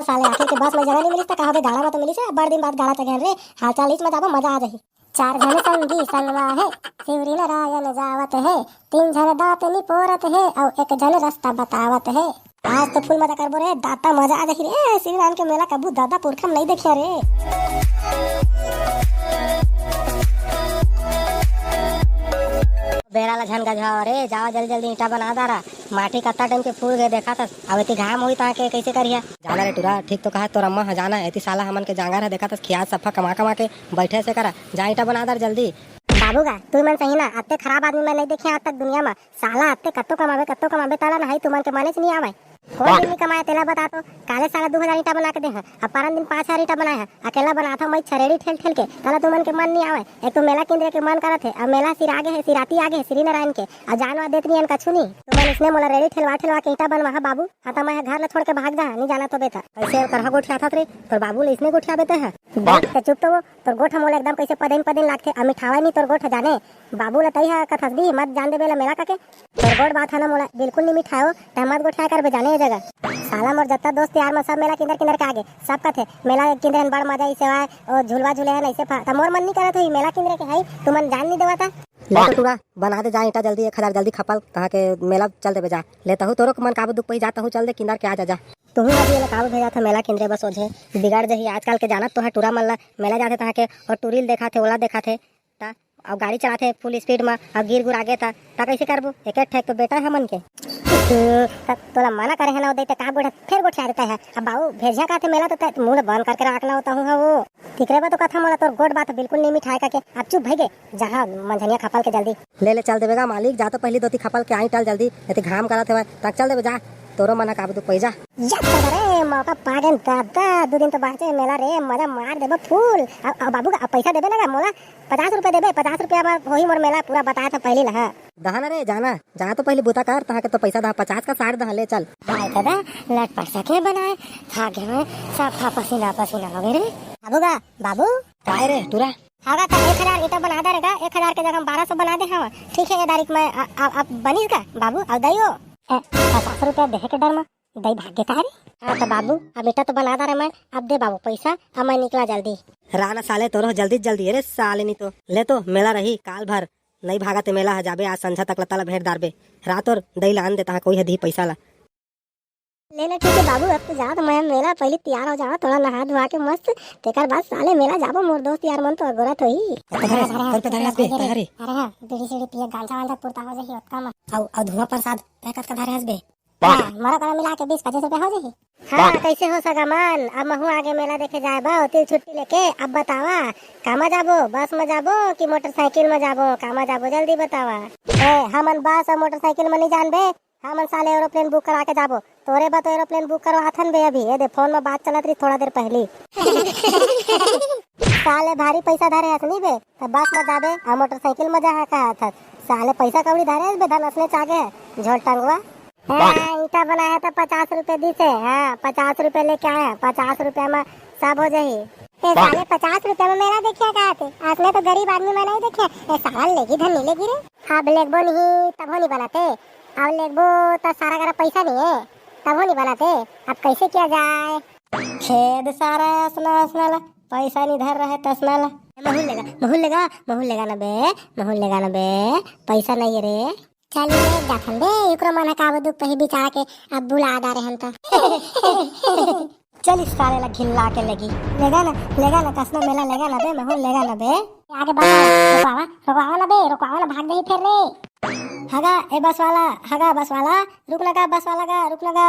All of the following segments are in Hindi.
साले आखिर के बस में जगह नहीं मिली त कहबे गाड़ा में तो मिली से बड़ दिन बाद गाड़ा चगन रे हाल चाल इच में जाबो मजा आ जाही। चार जन संगी संगवा है शिवरी नारायण जावत है, तीन जन दांत निपोरत है और एक जन रास्ता बतावत है। आज तो फुल मजा करबो रे दाता मजा आ जाही रे। शिवरान के मेला कबू दादा पुरखम नहीं देखिया रे। बेरा ला झन गझाव रे जाओ जल्दी जल्दी ईटा बना दारा। माटी कत्ता टाइम के फूल गए देखा था अब इतनी घाम हुई ता के कैसे करिया जाना रे टुरा। ठीक तो कहा तो रम्मा जाना है साला हमन के जांगर है देखा था खिया सफा कमा कमा के बैठे से करा जा ईटा बना दार जल्दी। बाबूगा तू मन सही ना अत्ते खराब आदमी मैं नहीं देखे आज तक दुनिया में। साला अत्ते कत्तो कमावे ताला नहीं तू मन के माने से नहीं आवे। कोई दिन नहीं कमाया तेला बता तो काले साला 2000 ईटा बना के दे अब पारन दिन 5000 ईटा बनाया है अकेला बना था मैं छरेड़ी ठेल ठेल के ताला तू मन के मन नहीं आवे। एक तो मेला केंद्र के मन करत है अब मेला सिर आगे है सिराती आगे है श्री नारायण के और जानवा देत नहीं कछु नहीं तो मैं इसने मोला रेडी ठेलवा के ईटा बनवा बाबू हां मैं घर ला छोड़ के भाग जा नहीं जाना तो बेटा कैसे करहा गोठिया था रे तोर बाबू ले इसने गोठिया बेते है बैठ चुप तो तोर गोठ मोला एकदम कैसे पदेन लागते अब मिठावा नहीं तोर गोठ जाने बाबू ला तई है कथस दी मत जान दे बेला मेला काके तोर गोठ बात है ना मोला बिल्कुल नहीं मिठाओ मत गोठिया कर जाने ये जगह साला मोर जत्ता दोस्त यार में सब मेला किंदर के आगे सब कथे मेला किंदर बड़ मजा इसे और झुलवा झूले है ऐसे त मोर मन नहीं करत है मेला किंदर के है तू मन जान नहीं देवा था ले तो पूरा बना दे जा ईटा जल्दी 1000 जल्दी खपल कहा के मेला चल दे जा लेता हूं तोरो मन काबू दुख पई जाता हूं चल दे किंदर के आ जा तू अभी ले काबू भेजा था मेला किंदरे बस ओझे बिगाड़ जही आजकल के जानत तो है टूरा मन ला मेला जाते तहा के और टूरिल देखा थे ओला देखा थे ता अब गाड़ी चलाते फुल स्पीड में अब गिर गुर आगे था कैसे करबो एक ठेक तो बेटा है मन के तोला मना करे है ना देते का गोठा फिर गोठा देता है अब बाबू भेजा का थे मेला तो मुंह बंद करके रखना होता हूँ वो ठीक रे तो कथा मोला तोर गोट बात बिल्कुल नहीं मिठाई का के अब चुप भगे जहाँ मंझनिया खपल के जल्दी ले चल देवेगा मालिक जा तो पहली दोती खपल के आई टल जल्दी नहीं घाम करा थे तक चल देवे जा तोरो मना काबू तू पैजा रे मौका पागन दादा 2 दिन तो बाचे मेला रे मजा मार देबो फूल अब बाबू अब पैसा देबे ना मोला 50 रुपए देबे 50 रुपया में होई मोर मेला पूरा बताया था पहले लहा दहना रे जाना जा तो पहले बुता कर तहा के तो पैसा दा 50 का 60 दा ले चल हाय दादा लट पैसा के बनाए थाके में सब पसीना हो गए रे बाबू काय रे तुरा हागा तो 1000 ईटा बना दे रेगा 1000 के जगह 1200 बना दे हां ठीक है ये तारीख में अब बनिस का बाबू अब दइयो 50 रुपया देहे के डर में दई भाग्य का रे हाँ तो बाबू अब बेटा तो बना दे रे मैं अब दे बाबू पैसा अब मैं निकला जल्दी राना साले तोरो जल्दी अरे साले नहीं तो ले तो मेला रही काल भर नहीं भागा ते मेला जाबे आज संझा तक लताला भेड़ दारबे रात और दई लान देता कोई है दी पैसा ला लेना ठीक है बाबू अब तो जा तो मैं मेला पहले तैयार हो जाओ थोड़ा नहा धोआ के मस्त तेकर बाद साले मेला जाबो मोर दोस्त यार मन तो गोरा तो ही अरे हां बीड़ी सीड़ी पिए गांजा वाला पुरता हो जाही ओतका में और धुआं प्रसाद पैकत का धारे हसबे मारा करा मिला के 20-25 रुपया हो जाही हाँ कैसे हो सका मन अब महू आगे मेला देखे जाए बा होती छुट्टी लेके अब बतावा कामा जाबो बस में जाबो कि मोटरसाइकिल में जाबो कामा जाबो जल्दी बतावा हमन बस और मोटरसाइकिल में नहीं जानबे हमन साले एरोप्लेन बुक करा के जाबो तोरे बा तो एरोप्लेन बुक करवाथन बे अभी ये दे फोन में बात चलत रही थोड़ा देर पहले साले भारी पैसा धरे हस नहीं बे तो बस में जाबे और मोटरसाइकिल में जा का था साले पैसा कौड़ी धरे बे धन असले चागे झोल टंगवा ईटा बनाया था 50 रुपए दी से हाँ 50 रुपए लेके आया 50 रुपया में सब हो जाही साले 50 रुपया में मेरा देखिया कहा थे आपने तो गरीब आदमी में नहीं देखिया साल लेगी धन नहीं लेगी रे अब लेगबो नहीं तब नहीं बनाते अब लेगबो तो सारा gara पैसा नहीं है तब नहीं बनाते अब कैसे किया जाए खेद सारा असना ला पैसा नहीं धर रहे तसना ला महूल लेगा ना बे पैसा नहीं रे चलिए देखन दे एकरो मन का दुख पही बिचारा के अब बुला डा रहन ता चल इस सारे ला घिल्ला के लगी लेगा ना कसना मेला लेगा ना बे महूल लेगा ना बे आगे रुकवावा ना बे रुकवावा ना भाग नहीं फिर रे हगा ए बस वाला रुक लगा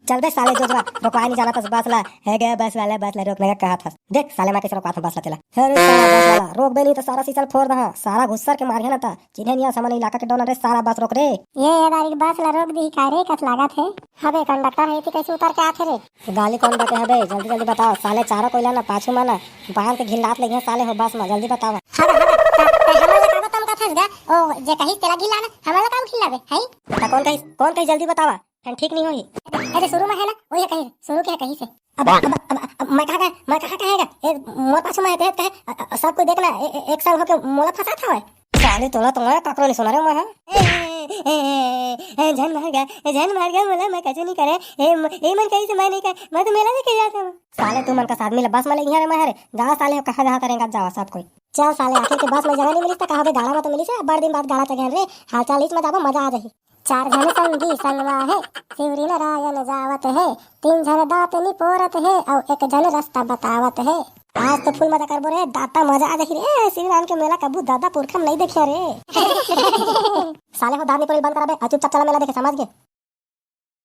चल दे साले जोजवा रुकवा नहीं जाना था बस ला है गया बस वाला रोक लगा कहा था देख साले मैं कैसे रुकवा था बस ला चला अरे साला बस वाला रोक दे नहीं तो सारा सीसल फोड़ दहा सारा घुसर के मार गया ना था जिन्हें नहीं सामान इलाका के डोनर रे सारा बस रोक रे ये दारी बस ला रोक दी का रे कस लागत है हबे कंडक्टर है कि कैसे उतर के आथे रे गाली कौन बाटे हबे जल्दी बताओ साले चारों कोइला ना पाछू माना बाहर के घिल्लात लगे साले हो बस में जल्दी बताओ ओ जे कहीं तेरा गिला ना हमारा काम खिलावे है कौन कहीं जल्दी बतावा ठीक नहीं होई अरे शुरू में है ना वही कहीं शुरू के कहीं से अब मैं कहा कहेगा मोर पाछू में है सब कोई देखना एक साल होके मोला फंसा था साले तोला तुम्हारा काकरो नहीं सुना रे मैं झन मार गया मोला मैं कछु नहीं करे ए मन कहीं से मैं नहीं कर मैं तो मेला देखे जाता हूं साले तू मन का आदमी ले बस में ले यहाँ रे मैं रे जा साले कहां जहां करेंगे जाओ सब कोई चल साले आखिर के बस में जगह नहीं मिली त कहां पे गाड़ा में तो मिली से बड़ दिन बाद गाड़ा चगन रे हाल चाल इच में जाबो मजा आ जाही चार जन संगी संगवा है शिवरी नारायण जावत है तीन जन दांत निपोरत है और एक जन रास्ता बतावत है आज तो फुल मजा करबो रे दाता मजा आ जाही रे श्रीराम के मेला कबू दादा पुरखम नहीं देखिया रे साले हो दादी पर बंद कराबे चुपचाप चला मेला देखे समझ गए।